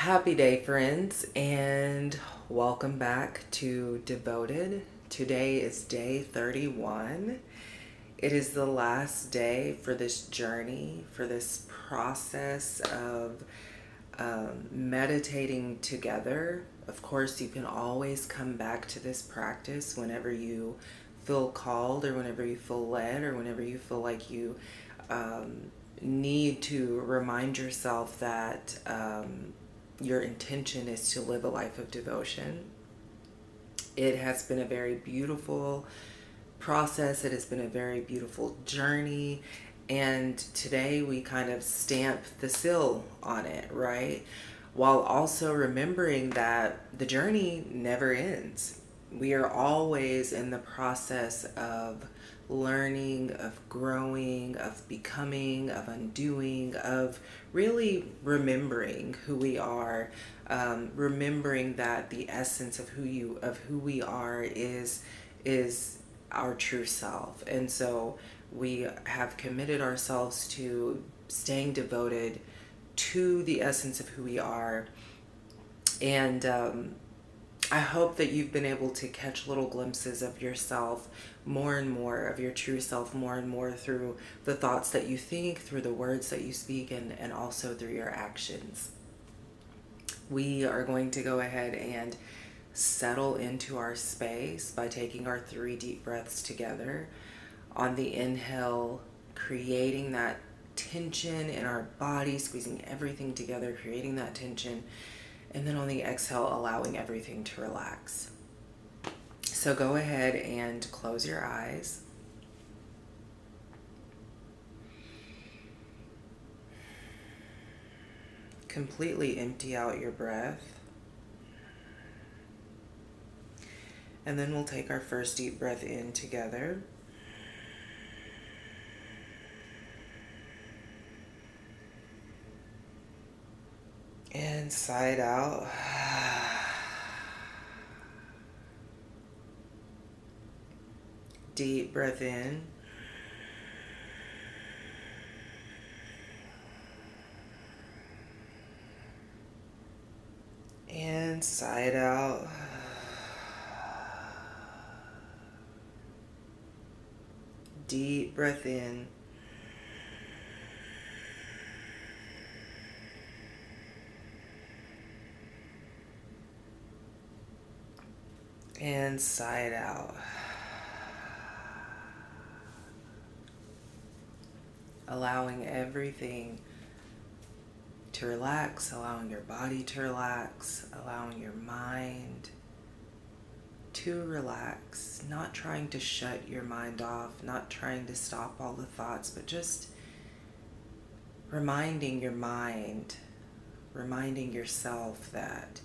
Happy day, friends, and welcome back to Devoted. Today is day 31. It is the last day for this journey, for this process of meditating together. Of course, you can always come back to this practice whenever you feel called, or whenever you feel led, or whenever you feel like you need to remind yourself that your intention is to live a life of devotion. It has been a very beautiful process. It has been a very beautiful journey. And today we kind of stamp the seal on it, right? While also remembering that the journey never ends. We are always in the process of learning, of growing, of becoming, of undoing, of really remembering who we are, remembering that the essence of who we are is our true self. And so we have committed ourselves to staying devoted to the essence of who we are. And I hope that you've been able to catch little glimpses of yourself more and more, of your true self more and more, through the thoughts that you think, through the words that you speak, and also through your actions. We are going to go ahead and settle into our space by taking our 3 deep breaths together. On the inhale, creating that tension in our body, squeezing everything together, creating that tension. And then on the exhale, allowing everything to relax. So go ahead and close your eyes. Completely empty out your breath. And then we'll take our first deep breath in together. And sigh it out. Deep breath in. And sigh it out. Deep breath in. And sigh it out. Allowing everything to relax, allowing your body to relax, allowing your mind to relax, not trying to shut your mind off, not trying to stop all the thoughts, but just reminding your mind, reminding yourself that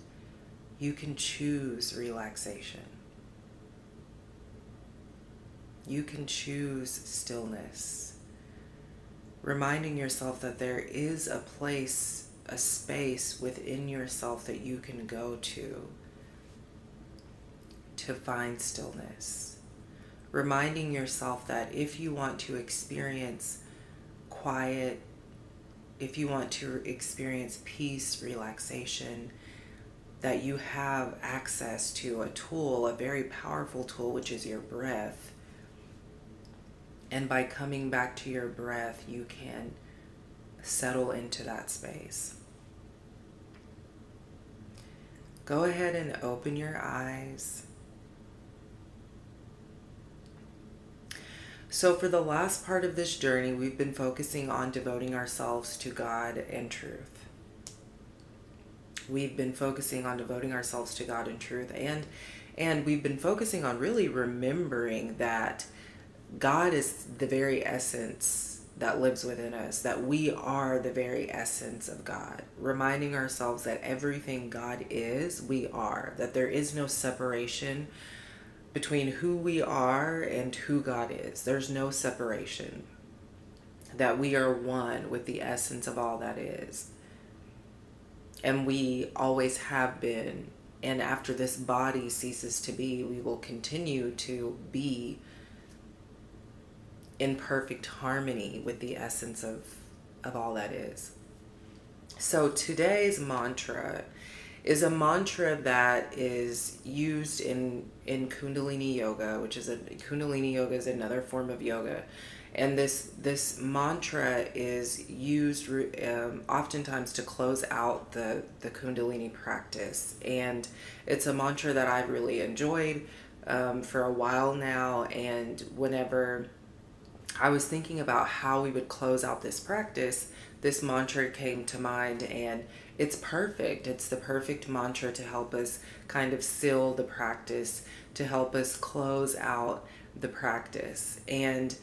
you can choose relaxation. You can choose stillness. Reminding yourself that there is a place, a space within yourself that you can go to find stillness. Reminding yourself that if you want to experience quiet, if you want to experience peace, relaxation, that you have access to a tool, a very powerful tool, which is your breath. And by coming back to your breath, you can settle into that space. Go ahead and open your eyes. So for the last part of this journey, we've been focusing on devoting ourselves to God and truth. We've been focusing on devoting ourselves to God and truth, and we've been focusing on really remembering that God is the very essence that lives within us, that we are the very essence of God. Reminding ourselves that everything God is, we are, that there is no separation between who we are and who God is. There's no separation. That we are one with the essence of all that is. And we always have been. And after this body ceases to be, we will continue to be in perfect harmony with the essence of all that is. So today's mantra is a mantra that is used in Kundalini yoga, which is Kundalini yoga is another form of yoga, and this mantra is used oftentimes to close out the Kundalini practice, and it's a mantra that I've really enjoyed for a while now. And whenever I was thinking about how we would close out this practice, this mantra came to mind, and it's perfect. It's the perfect mantra to help us kind of seal the practice, to help us close out the practice. And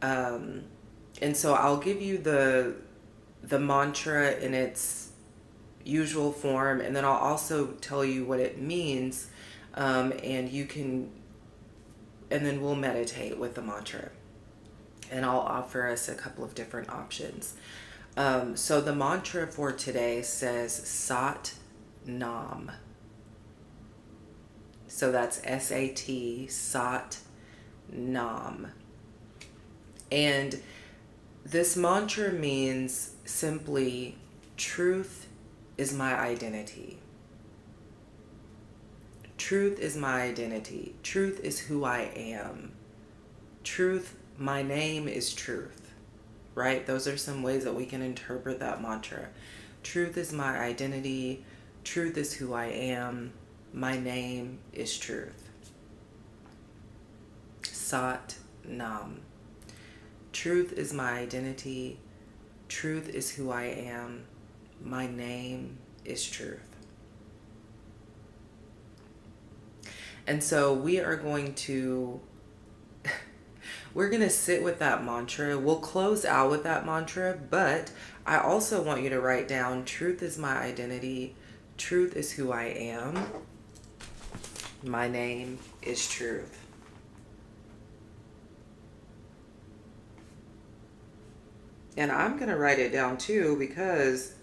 so I'll give you the mantra in its usual form, and then I'll also tell you what it means, and you can, and then we'll meditate with the mantra, and I'll offer us a couple of different options. So the mantra for today says Sat Nam. So that's SAT, Sat Nam. And this mantra means simply, truth is my identity. Truth is my identity. Truth is who I am. Truth, my name is truth. Right? Those are some ways that we can interpret that mantra. Truth is my identity. Truth is who I am. My name is truth. Sat Nam. Truth is my identity. Truth is who I am. My name is truth. And so we are going to we're going to sit with that mantra. We'll close out with that mantra, but I also want you to write down, truth is my identity. Truth is who I am. My name is truth. And I'm going to write it down too, because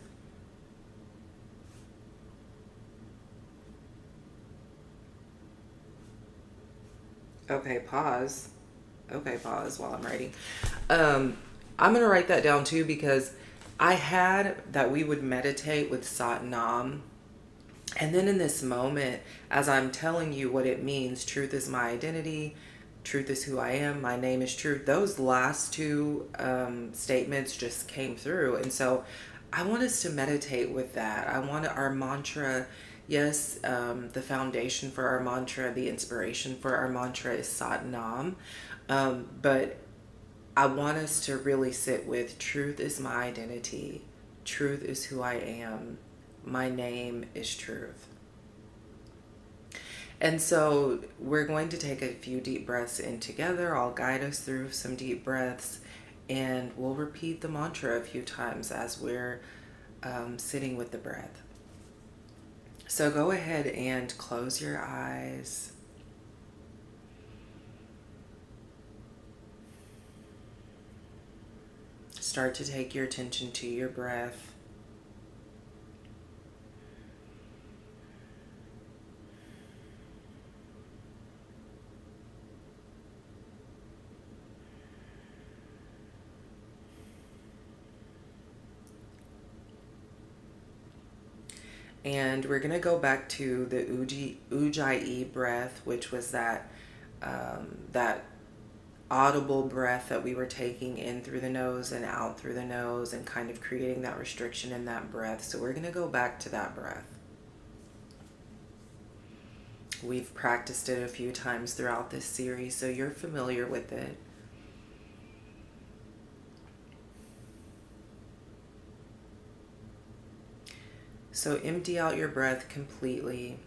okay, pause. Okay, pause while I'm writing. I'm going to write that down too, because I had that we would meditate with Sat Nam. And then in this moment, as I'm telling you what it means, truth is my identity, truth is who I am, my name is truth, those last two statements just came through. And so I want us to meditate with that. I want our mantra, yes, the foundation for our mantra, the inspiration for our mantra is Sat Nam. But I want us to really sit with, truth is my identity. Truth is who I am. My name is truth. And so we're going to take a few deep breaths in together. I'll guide us through some deep breaths, and we'll repeat the mantra a few times as we're sitting with the breath. So go ahead and close your eyes. Start to take your attention to your breath. And we're going to go back to the Ujjayi breath, which was that audible breath that we were taking in through the nose and out through the nose, and kind of creating that restriction in that breath. So we're going to go back to that breath. We've practiced it a few times throughout this series, so you're familiar with it. So empty out your breath completely.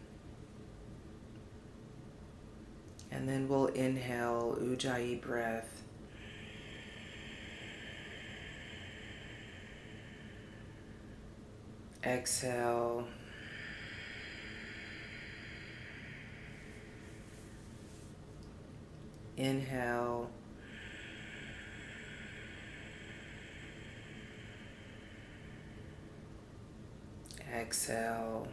And then we'll inhale Ujjayi breath. Exhale. Inhale. Exhale.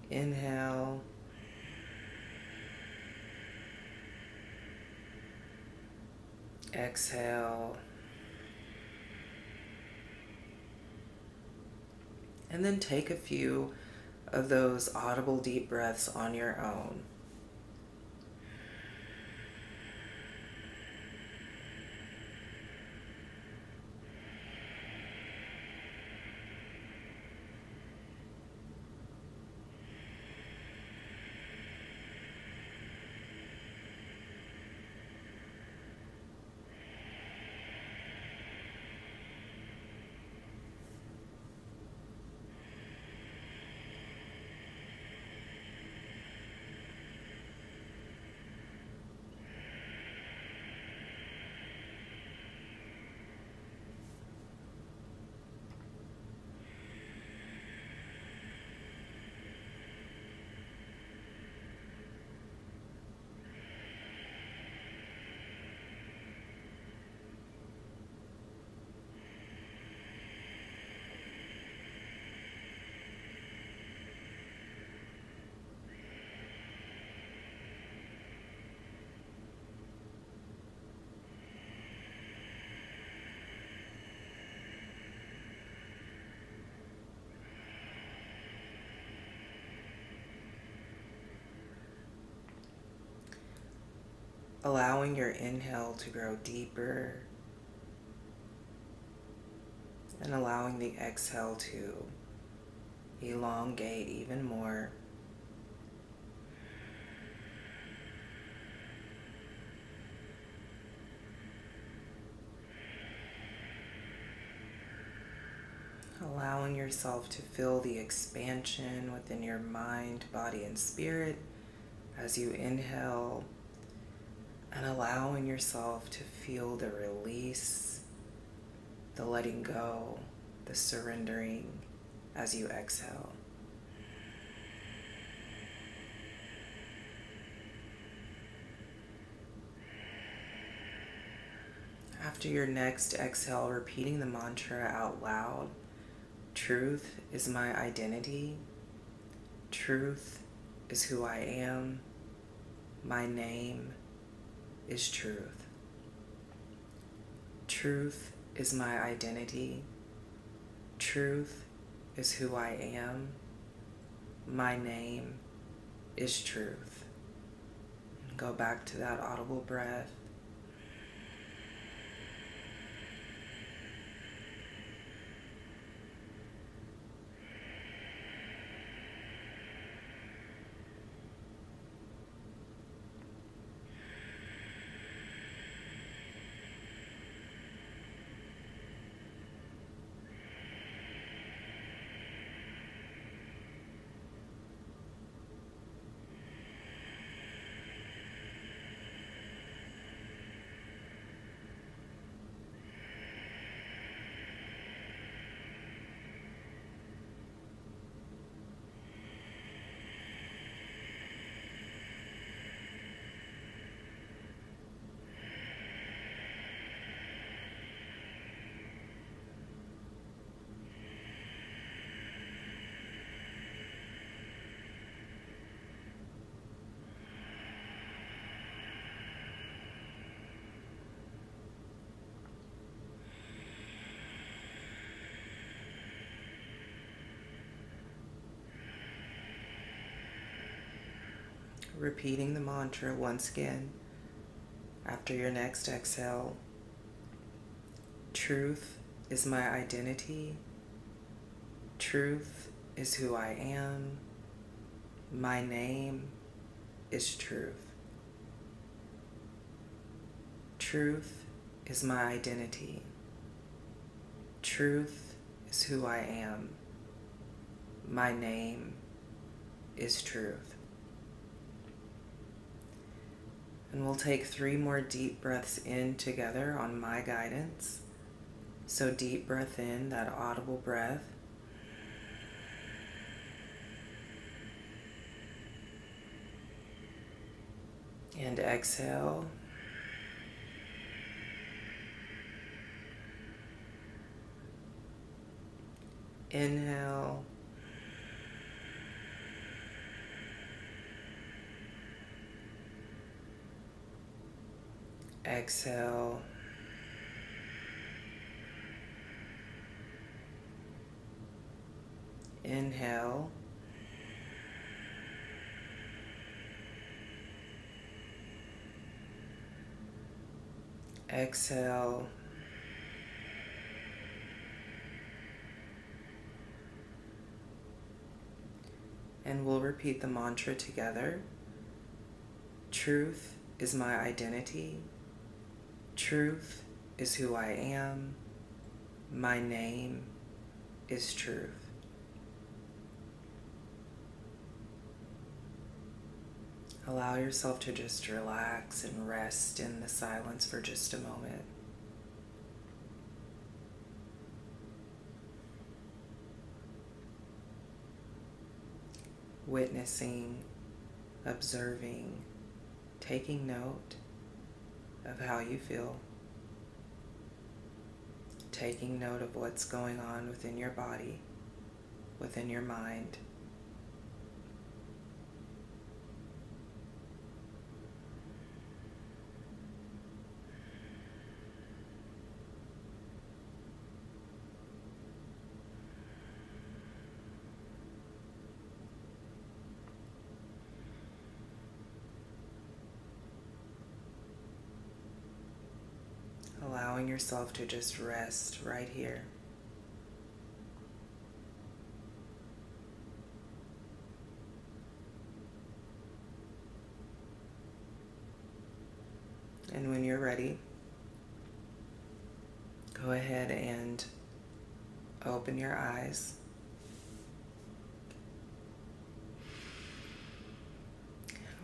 Inhale. Exhale. And then take a few of those audible deep breaths on your own. Allowing your inhale to grow deeper and allowing the exhale to elongate even more. Allowing yourself to feel the expansion within your mind, body, and spirit as you inhale, and allowing yourself to feel the release, the letting go, the surrendering as you exhale. After your next exhale, repeating the mantra out loud. Truth is my identity. Truth is who I am. My name is truth. Truth is my identity. Truth is who I am. My name is truth. And go back to that audible breath. Repeating the mantra once again after your next exhale. Truth is my identity. Truth is who I am. My name is truth. Truth is my identity. Truth is who I am. My name is truth. And we'll take 3 more deep breaths in together on my guidance. So deep breath in, that audible breath. And exhale. Inhale. Exhale. Inhale. Exhale. And we'll repeat the mantra together. Truth is my identity. Truth is who I am. My name is truth. Allow yourself to just relax and rest in the silence for just a moment. Witnessing, observing, taking note of how you feel, taking note of what's going on within your body, within your mind. Allowing yourself to just rest right here. And when you're ready, go ahead and open your eyes.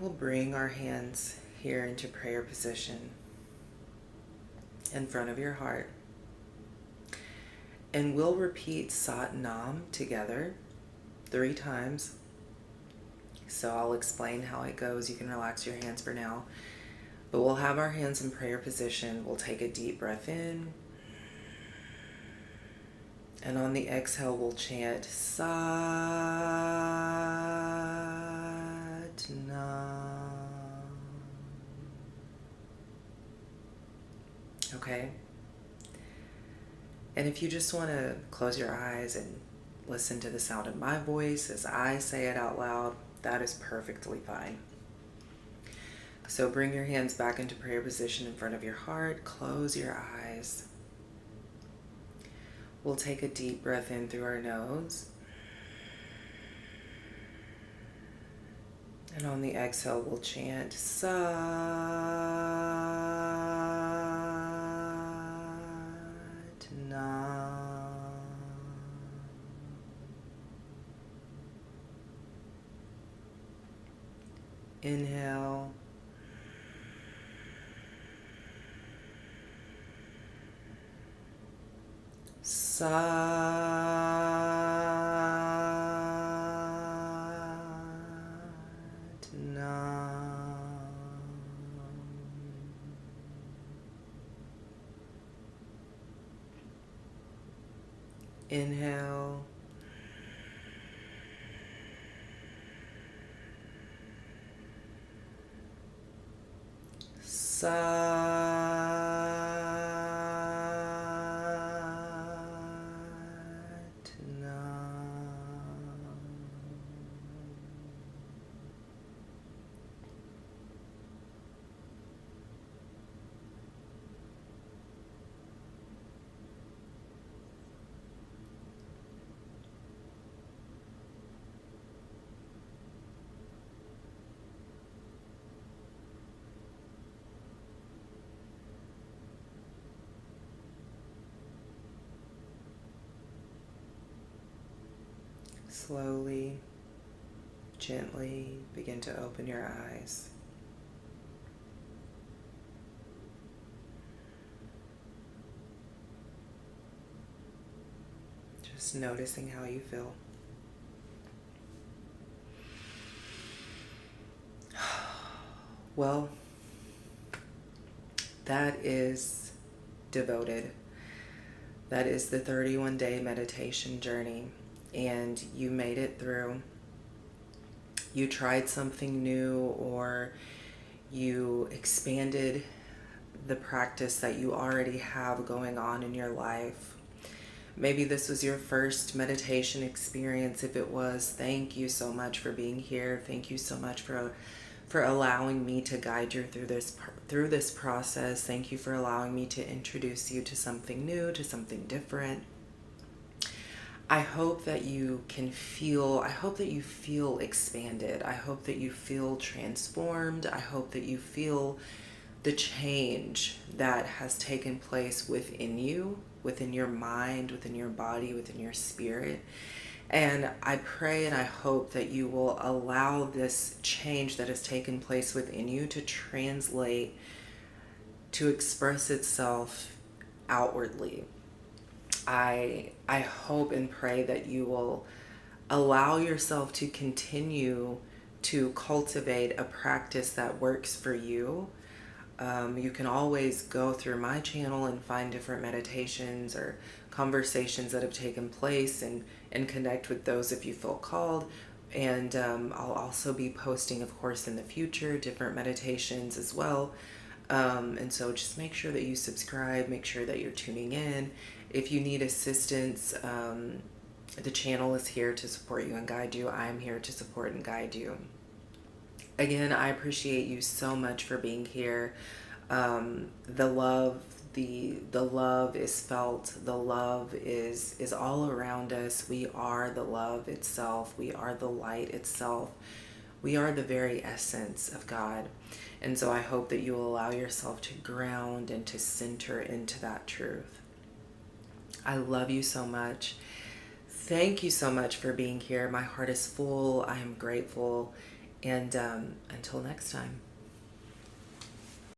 We'll bring our hands here into prayer position in front of your heart. And we'll repeat Sat Nam together 3 times. So I'll explain how it goes. You can relax your hands for now. But we'll have our hands in prayer position. We'll take a deep breath in. And on the exhale, we'll chant Sat Nam. Okay? And if you just want to close your eyes and listen to the sound of my voice as I say it out loud, that is perfectly fine. So bring your hands back into prayer position in front of your heart. Close your eyes. We'll take a deep breath in through our nose. And on the exhale, we'll chant Sat Nam. Inhale. Sat Nam. Inhale. Sat Nam. Slowly, gently begin to open your eyes. Just noticing how you feel. Well, that is devoted. That is the 31-day meditation journey. And you made it through. You tried something new, or you expanded the practice that you already have going on in your life. Maybe this was your first meditation experience. If it was, thank you so much for being here. Thank you so much for allowing me to guide you through this process. Thank you for allowing me to introduce you to something new, to something different. I hope that I hope that you feel expanded. I hope that you feel transformed. I hope that you feel the change that has taken place within you, within your mind, within your body, within your spirit. And I pray and I hope that you will allow this change that has taken place within you to translate, to express itself outwardly. I hope and pray that you will allow yourself to continue to cultivate a practice that works for you. You can always go through my channel and find different meditations or conversations that have taken place, and connect with those if you feel called. And I'll also be posting, of course, in the future, different meditations as well. And so just make sure that you subscribe, make sure that you're tuning in. If you need assistance, the channel is here to support you and guide you. I'm here to support and guide you. Again, I appreciate you so much for being here. The love, the love is felt. The love is all around us. We are the love itself. We are the light itself. We are the very essence of God. And so I hope that you will allow yourself to ground and to center into that truth. I love you so much. Thank you so much for being here. My heart is full. I am grateful. And until next time.